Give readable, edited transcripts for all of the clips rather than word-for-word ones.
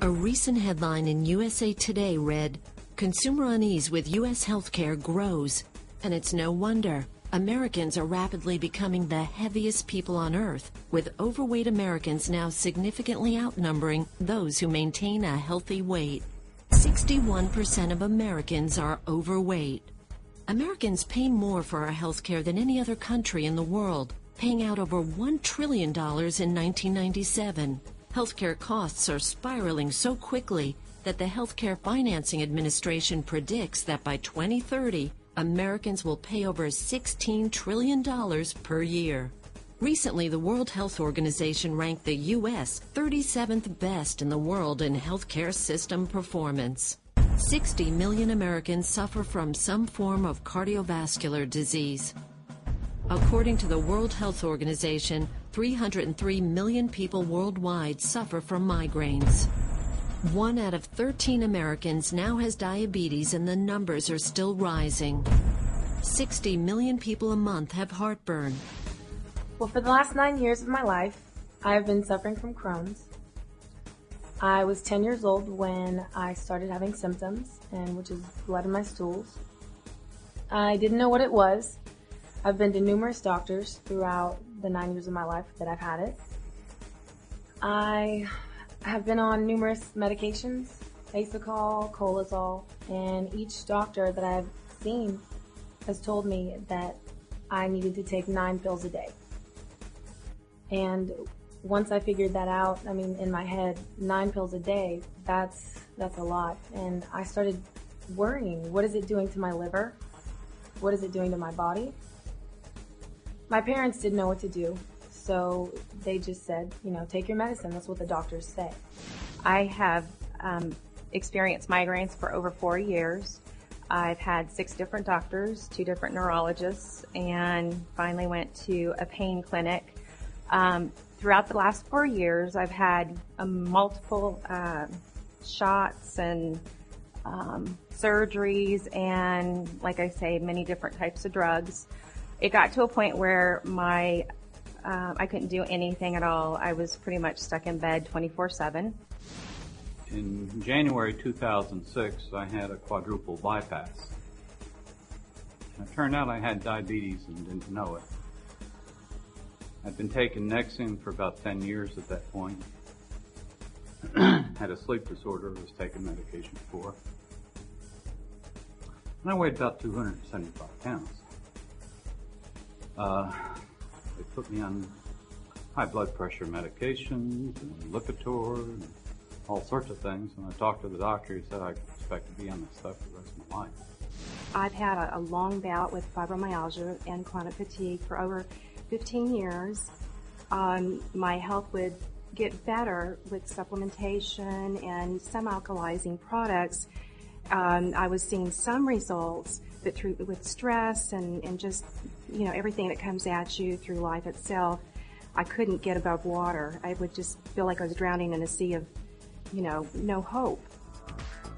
A recent headline in USA Today read, "Consumer unease with U.S. healthcare grows." And it's no wonder. Americans are rapidly becoming the heaviest people on earth, with overweight Americans now significantly outnumbering those who maintain a healthy weight. 61% of Americans are overweight. Americans pay more for our health care than any other country in the world, paying out over $1 trillion in 1997. Healthcare costs are spiraling so quickly that the Healthcare Financing Administration predicts that by 2030, Americans will pay over $16 trillion per year. Recently, the World Health Organization ranked the U.S. 37th best in the world in healthcare system performance. 60 million Americans suffer from some form of cardiovascular disease. According to the World Health Organization, 303 million people worldwide suffer from migraines. 1 out of 13 Americans now has diabetes, and the numbers are still rising. 60 million people a month have heartburn. Well, for the last 9 years of my life, I have been suffering from Crohn's. I was 10 years old when I started having symptoms, which is blood in my stools. I didn't know what it was. I've been to numerous doctors throughout the 9 years of my life that I've had it. I have been on numerous medications, Asacol, Colazol, and each doctor that I've seen has told me that I needed to take 9 pills a day. And once I figured that out, I mean, in my head, 9 pills a day, that's a lot. And I started worrying, what is it doing to my liver? What is it doing to my body? My parents didn't know what to do. So they just said, take your medicine. That's what the doctors say. I have experienced migraines for over 4 years. I've had 6 different doctors, 2 different neurologists, and finally went to a pain clinic. Throughout the last 4 years, I've had multiple shots and surgeries and, like I say, many different types of drugs. It got to a point where I couldn't do anything at all. I was pretty much stuck in bed 24/7. In January 2006, I had a quadruple bypass. It turned out I had diabetes and didn't know it. I'd been taking Nexium for about 10 years at that point. Had a sleep disorder I was taking medication for. And I weighed about 275 pounds. They put me on high blood pressure medications and Lipitor and all sorts of things. And I talked to the doctor. He said I expect to be on this stuff for the rest of my life. I've had a long bout with fibromyalgia and chronic fatigue for over 15 years. My health would get better with supplementation and some alkalizing products. I was seeing some results, but with stress and just, everything that comes at you through life itself, I couldn't get above water. I would just feel like I was drowning in a sea of, no hope.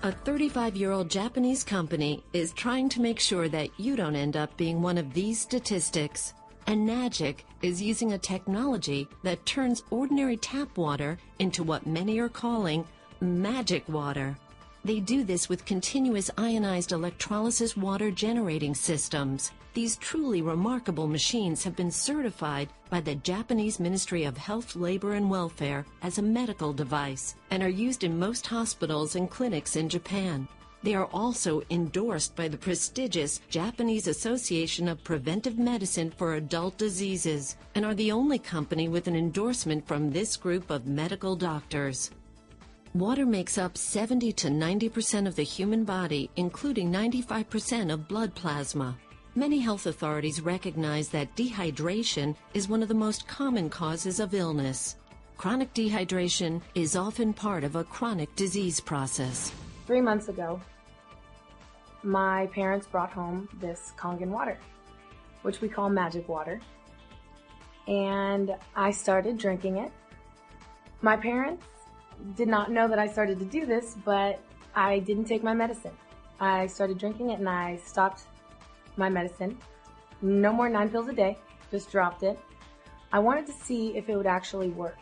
A 35-year-old Japanese company is trying to make sure that you don't end up being one of these statistics. And Magic is using a technology that turns ordinary tap water into what many are calling magic water. They do this with continuous ionized electrolysis water generating systems. These truly remarkable machines have been certified by the Japanese Ministry of Health, Labor and Welfare as a medical device and are used in most hospitals and clinics in Japan. They are also endorsed by the prestigious Japanese Association of Preventive Medicine for Adult Diseases and are the only company with an endorsement from this group of medical doctors. Water makes up 70 to 90% of the human body, including 95% of blood plasma. Many health authorities recognize that dehydration is one of the most common causes of illness. Chronic dehydration is often part of a chronic disease process. 3 months ago, my parents brought home this Kangen water, which we call magic water, and I started drinking it. My parents did not know that I started to do this, but I didn't take my medicine. I started drinking it and I stopped my medicine. No more 9 pills a day, just dropped it. I wanted to see if it would actually work.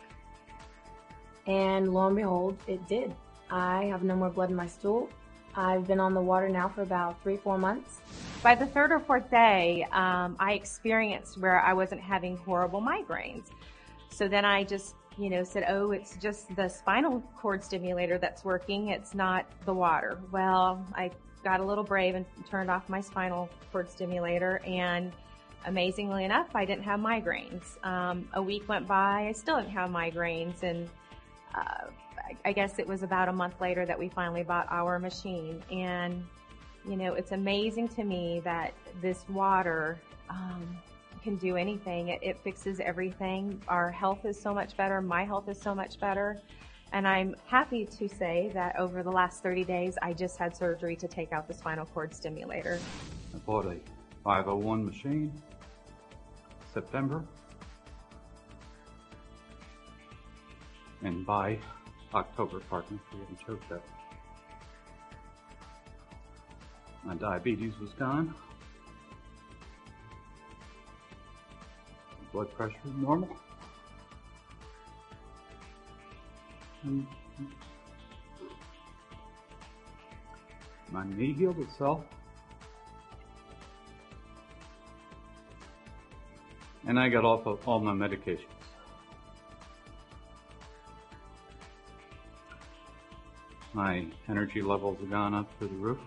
And lo and behold, it did. I have no more blood in my stool. I've been on the water now for about 3-4 months. By the third or fourth day, I experienced where I wasn't having horrible migraines. So then I just, said, oh, it's just the spinal cord stimulator that's working. It's not the water. Well, I got a little brave and turned off my spinal cord stimulator, and amazingly enough, I didn't have migraines. A week went by, I still didn't have migraines, and I guess it was about a month later that we finally bought our machine. And, it's amazing to me that this water can do anything. It fixes everything. Our health is so much better. My health is so much better. And I'm happy to say that over the last 30 days, I just had surgery to take out the spinal cord stimulator. I bought a 501 machine, September, and by October, pardon me for getting choked up, my diabetes was gone, blood pressure normal, and my knee healed itself, and I got off of all my medications. My energy levels have gone up through the roof.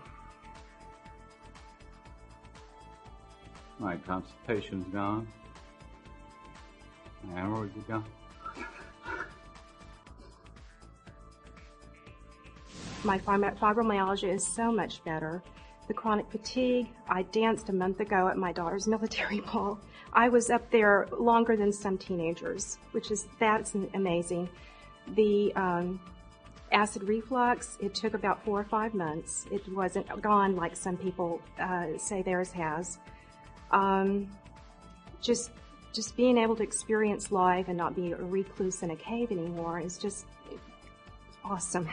My constipation's gone. My hemorrhoids are gone. My fibromyalgia is so much better. The chronic fatigue, I danced a month ago at my daughter's military ball. I was up there longer than some teenagers, that's amazing. The acid reflux, it took about 4 or 5 months. It wasn't gone like some people say theirs has. Just being able to experience life and not be a recluse in a cave anymore is just awesome.